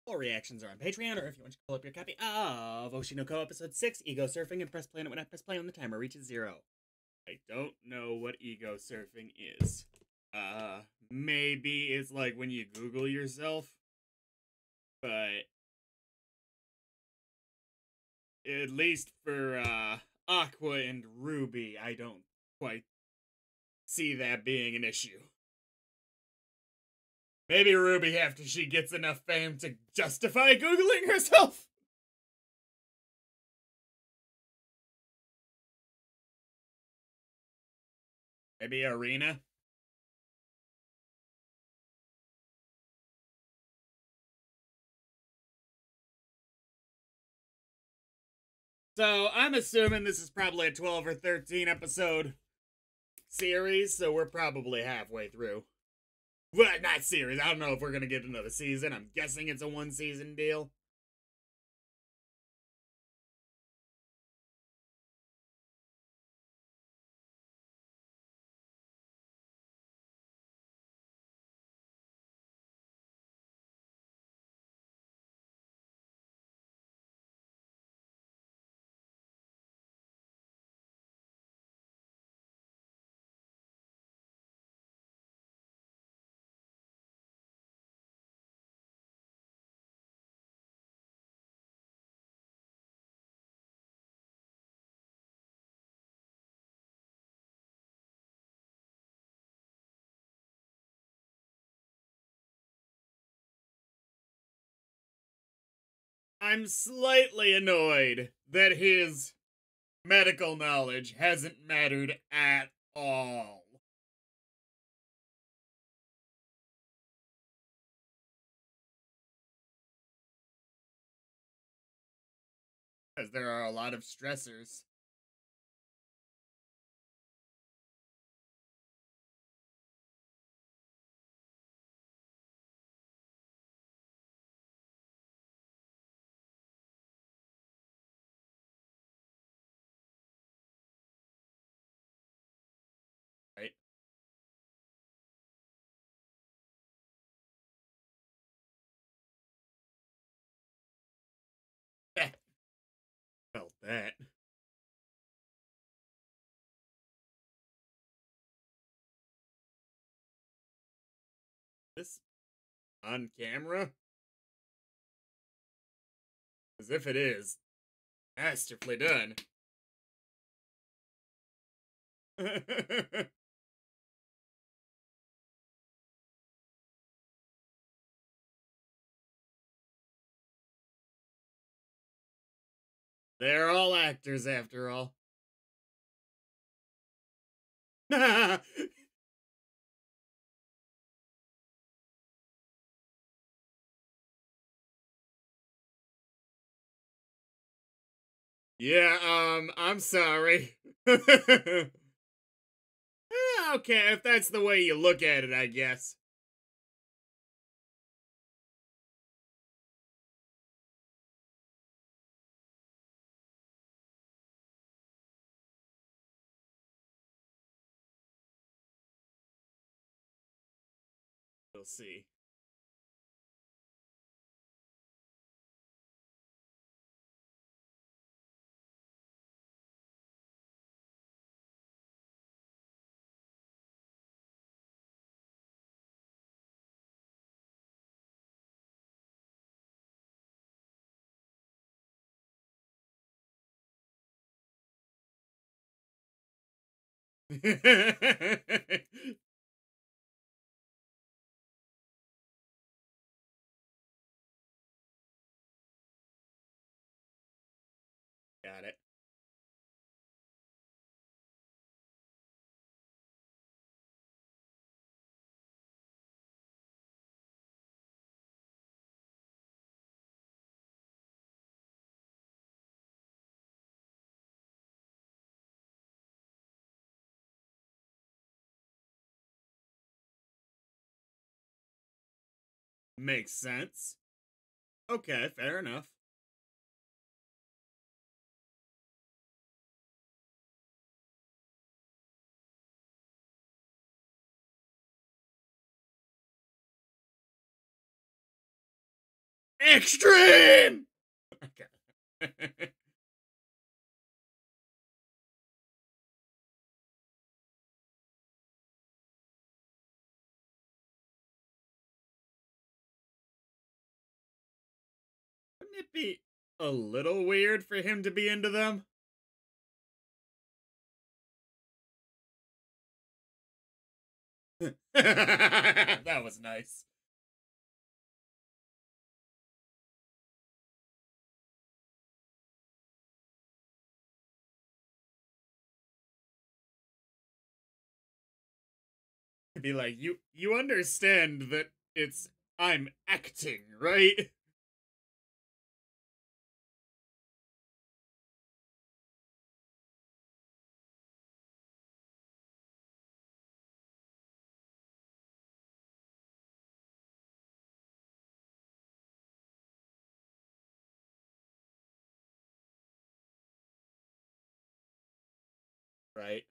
All reactions are on Patreon, or if you want to pull up your copy of Oshi no Ko Episode 6, Egosurfing, and press play on it when I press play on the timer reaches 0. I don't know what Egosurfing is. Maybe it's like when you Google yourself, but at least for, Aqua and Ruby, I don't quite see that being an issue. Maybe Ruby after she gets enough fame to justify Googling herself? Maybe Arena? So, I'm assuming this is probably a 12 or 13 episode series, so we're probably halfway through. Well, not series. I don't know if we're gonna get another season. I'm guessing it's a one-season deal. I'm slightly annoyed that his medical knowledge hasn't mattered at all. Because there are a lot of stressors. Right? Felt that. This on camera? As if it is. Masterfully done. They're all actors after all. Yeah, I'm sorry. Okay, if that's the way you look at it, I guess. We'll see. Got it. Makes sense. Okay, fair enough. Extreme! Okay. Wouldn't it be a little weird for him to be into them? That was nice. To be like, you understand that it's I'm acting, right? Right.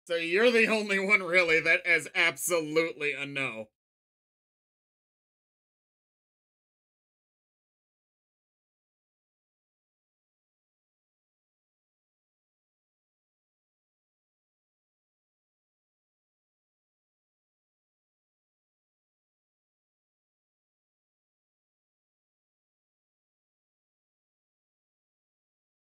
So you're the only one really that is absolutely a no.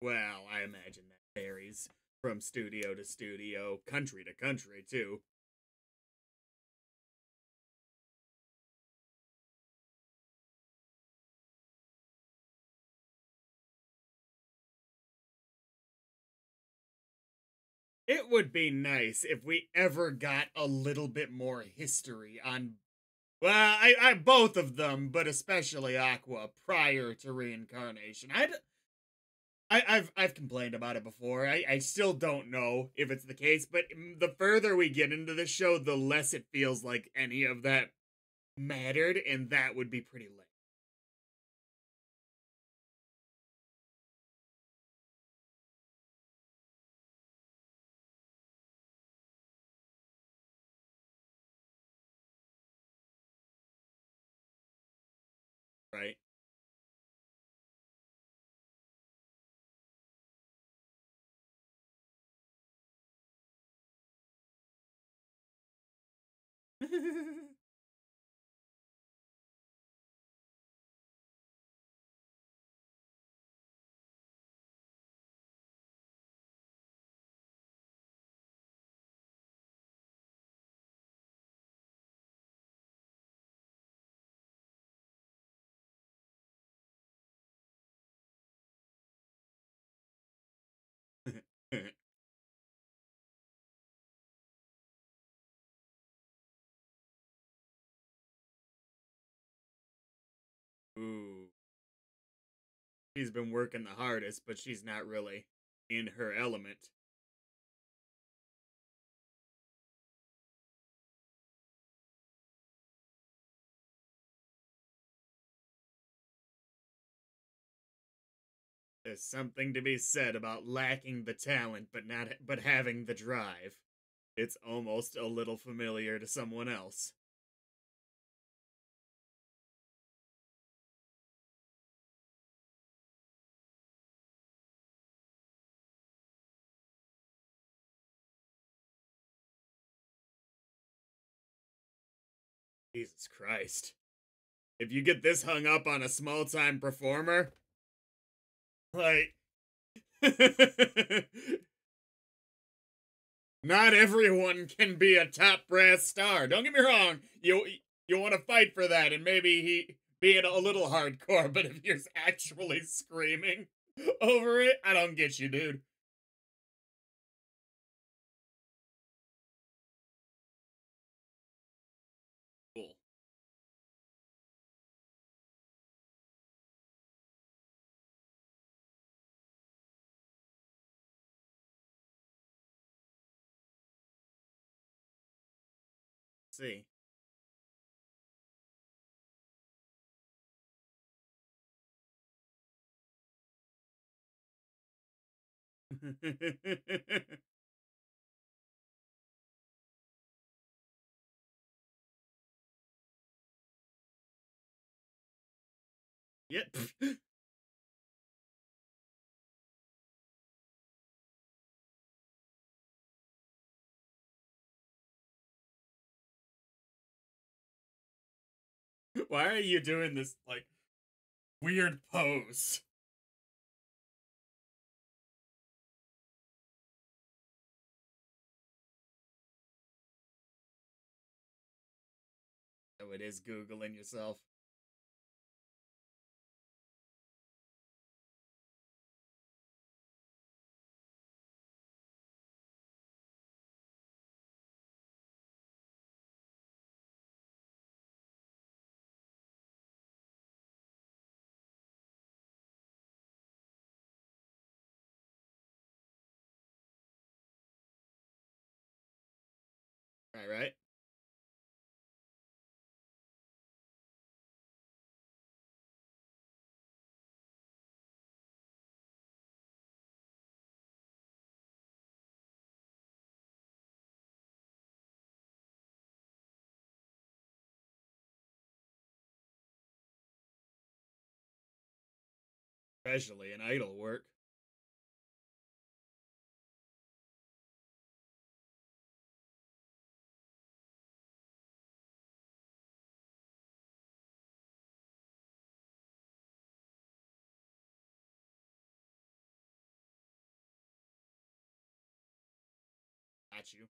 Well, I imagine that varies from studio to studio, country to country, too. It would be nice if we ever got a little bit more history on, well, I both of them, but especially Aqua prior to reincarnation. I've complained about it before. I still don't know if it's the case, but the further we get into the show, the less it feels like any of that mattered, and that would be pretty lame. Right? Ooh, she's been working the hardest, but she's not really in her element. There's something to be said about lacking the talent, but having the drive. It's almost a little familiar to someone else. Jesus Christ. If you get this hung up on a small time performer, like not everyone can be a top brass star. Don't get me wrong. You want to fight for that and maybe he be it a little hardcore, but if you're actually screaming over it, I don't get you, dude. Cool. see. Yep. Why are you doing this, like, weird pose? Oh, it is Googling yourself. Right. Especially in idol work. Got you.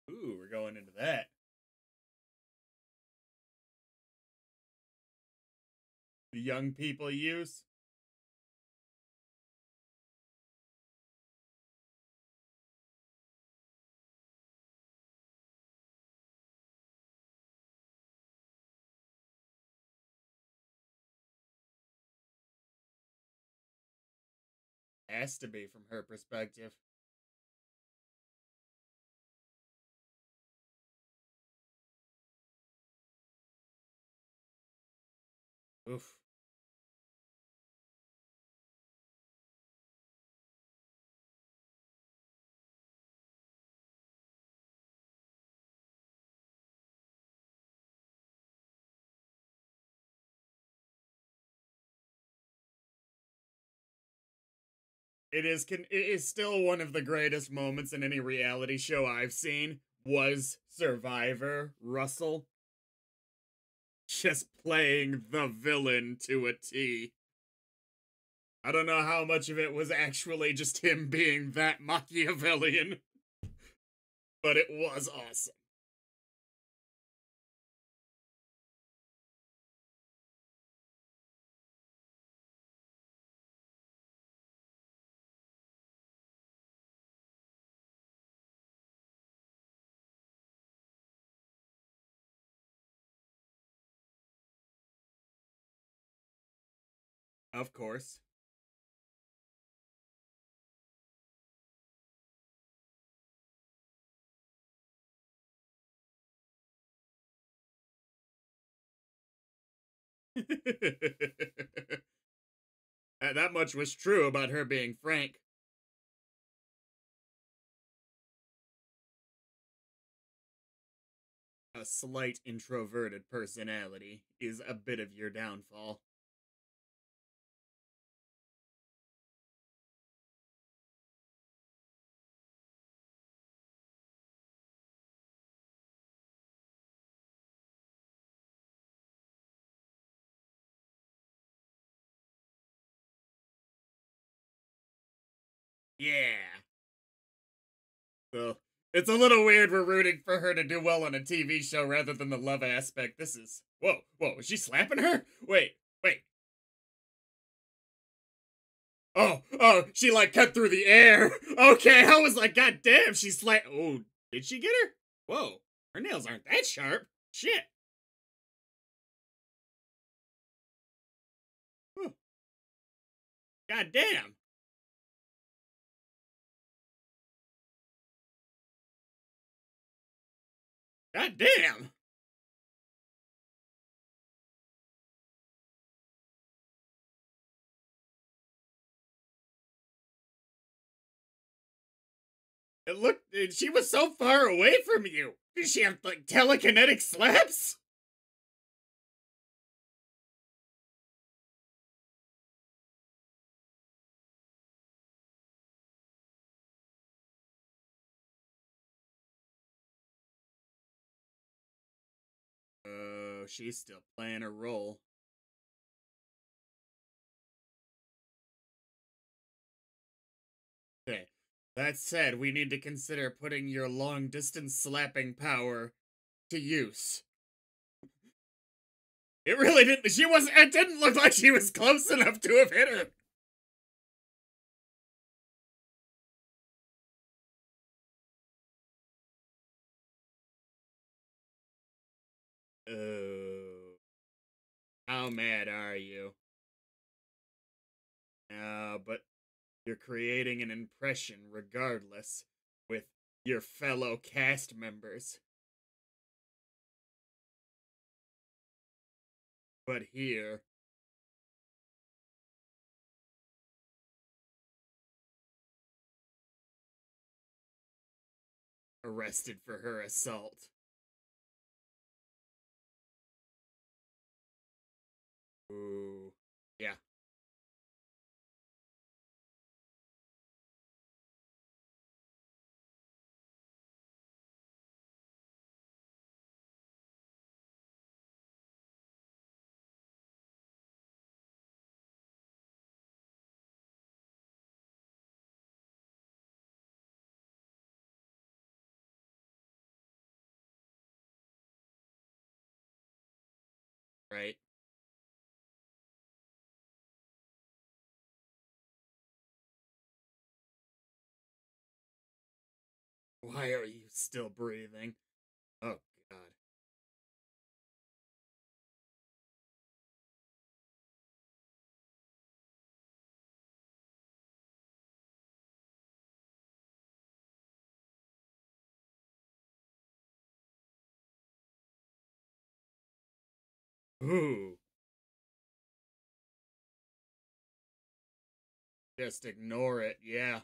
Ooh, we're going into that. The young people use. Has to be from her perspective. Oof. It is still one of the greatest moments in any reality show I've seen. Was Survivor Russell just playing the villain to a T. I don't know how much of it was actually just him being that Machiavellian, but it was awesome. Of course. That much was true about her being frank. A slight introverted personality is a bit of your downfall. Yeah. So, it's a little weird we're rooting for her to do well on a TV show rather than the love aspect. This is. Whoa, is she slapping her? Wait. Oh, she like cut through the air. Okay, I was like, God damn, she slapped. Oh, did she get her? Whoa, her nails aren't that sharp. Shit. God damn. God damn. It looked. She was so far away from you. Did she have like telekinetic slaps? Oh, she's still playing her role. Okay. That said, we need to consider putting your long distance slapping power to use. It really didn't. She wasn't. It didn't look like she was close enough to have hit her. Oh. How mad are you? But you're creating an impression regardless with your fellow cast members. But here, arrested for her assault. Ooh. Yeah. Right? Why are you still breathing? Oh, God. Ooh. Just ignore it, yeah.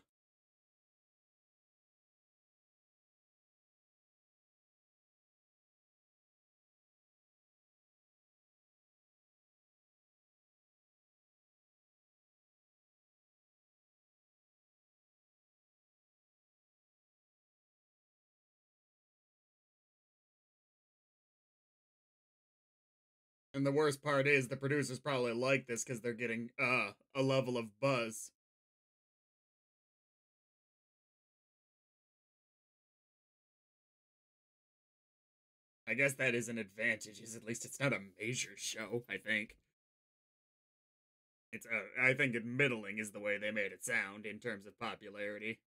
And the worst part is the producers probably like this because they're getting a level of buzz. I guess that is an advantage, is at least it's not a major show, I think. It's I think middling is the way they made it sound in terms of popularity.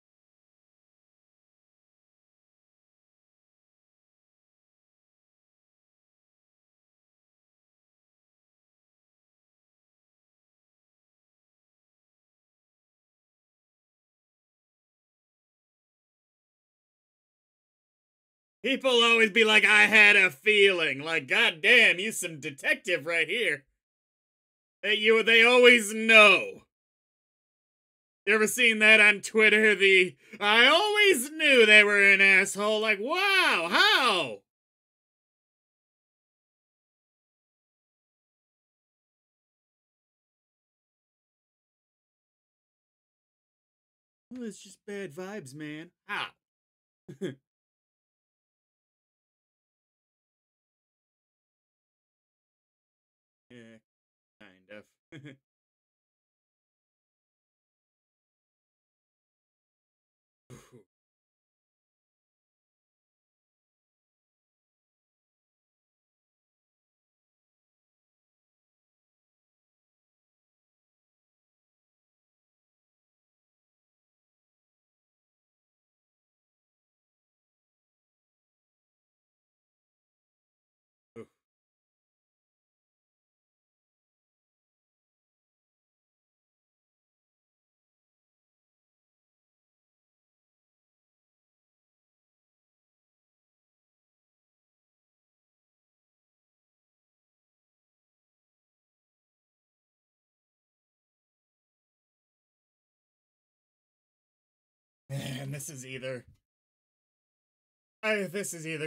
People always be like, I had a feeling. Like, goddamn, you some detective right here. They always know. You ever seen that on Twitter? I always knew they were an asshole. Like, wow, how? Well, it's just bad vibes, man. How? Yeah, kind of. And this is either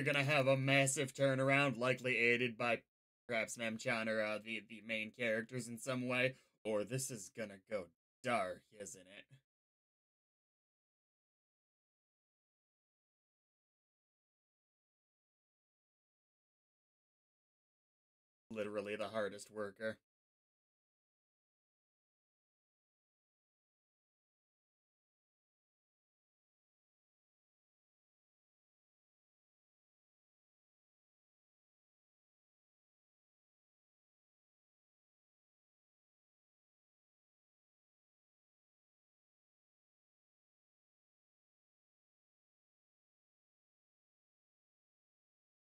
gonna have a massive turnaround, likely aided by perhaps Namchan or the main characters in some way, or this is gonna go dark, isn't it? Literally the hardest worker.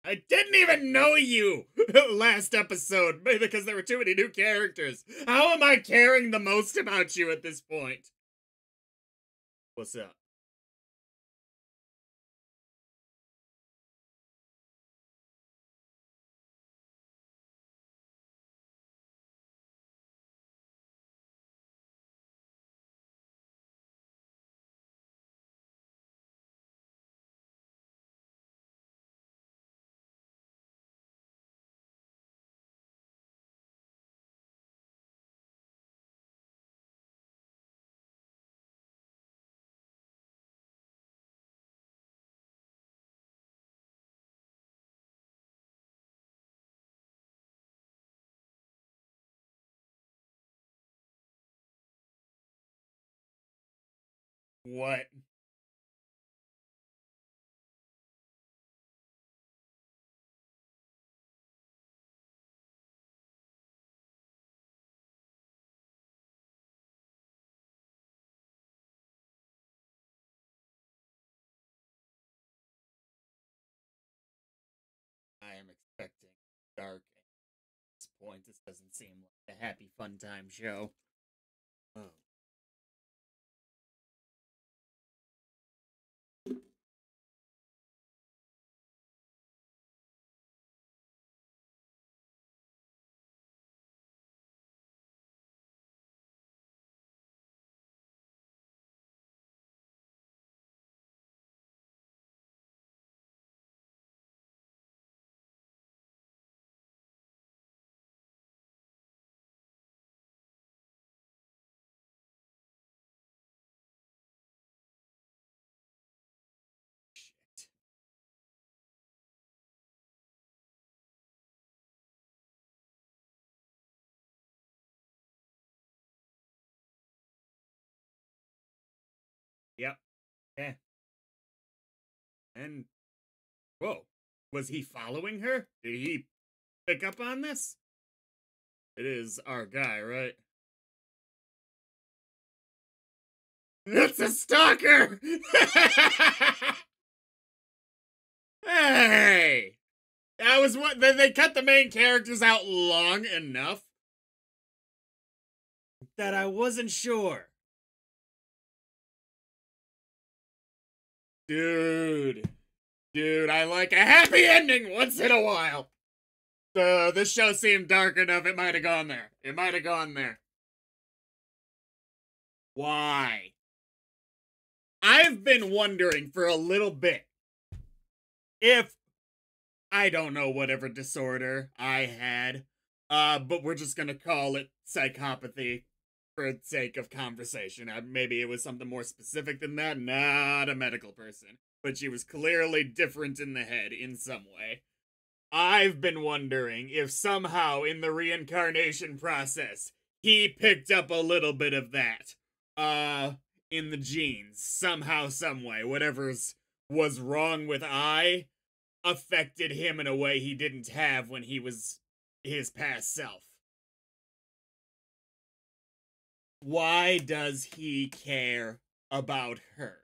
I didn't even know you last episode because there were too many new characters. How am I caring the most about you at this point? What's up? What? I am expecting dark at this point. This doesn't seem like a happy, fun time show. Oh. Shit. Yep. Yeah. And whoa, was he following her? Did he pick up on this? It is our guy, right? It's a stalker! Hey! That was what they cut the main characters out long enough that I wasn't sure. Dude. Dude, I like a happy ending once in a while. This show seemed dark enough, it might have gone there. It might have gone there. Why? I've been wondering for a little bit if I don't know whatever disorder I had, but we're just gonna call it psychopathy for the sake of conversation. Maybe it was something more specific than that. Not a medical person, but she was clearly different in the head in some way. I've been wondering if somehow in the reincarnation process he picked up a little bit of that in the genes somehow, some way. Whatever's was wrong with I affected him in a way he didn't have when he was his past self. Why does he care about her?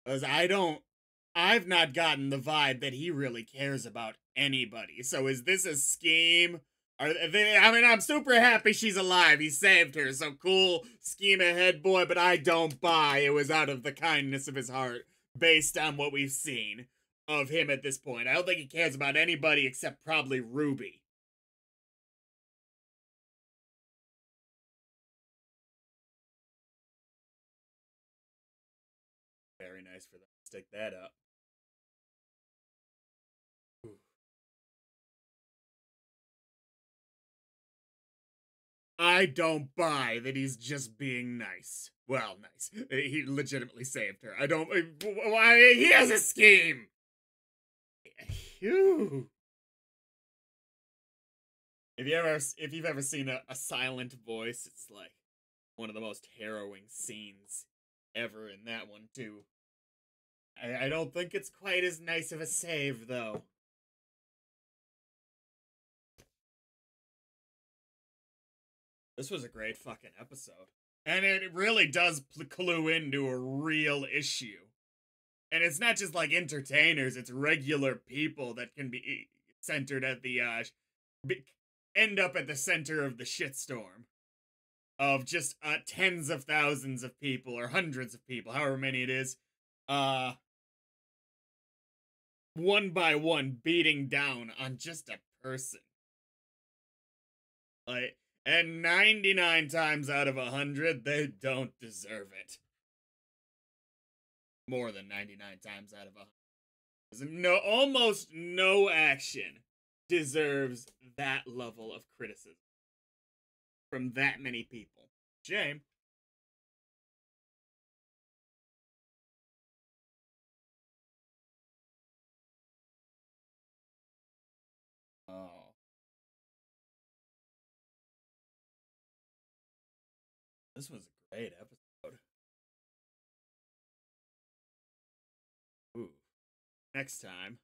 Because I've not gotten the vibe that he really cares about anybody. So is this a scheme? I'm super happy she's alive. He saved her. So cool, scheme ahead, boy. But I don't buy it was out of the kindness of his heart, based on what we've seen of him at this point. I don't think he cares about anybody except probably Ruby. stick that up. I don't buy that he's just being nice. Well, nice. He legitimately saved her. I don't. Why? He has a scheme! Phew. If you've ever seen a silent voice, it's like one of the most harrowing scenes ever in that one, too. I don't think it's quite as nice of a save, though. This was a great fucking episode. And it really does clue into a real issue. And it's not just like entertainers, it's regular people that can be centered at the, end up at the center of the shitstorm. Of just tens of thousands of people, or hundreds of people, however many it is, one by one beating down on just a person. Like, and 99 times out of 100, they don't deserve it. More than 99 times out of 100. No, almost no action deserves that level of criticism from that many people. Shame. Oh. This was a great episode. Ooh. Next time.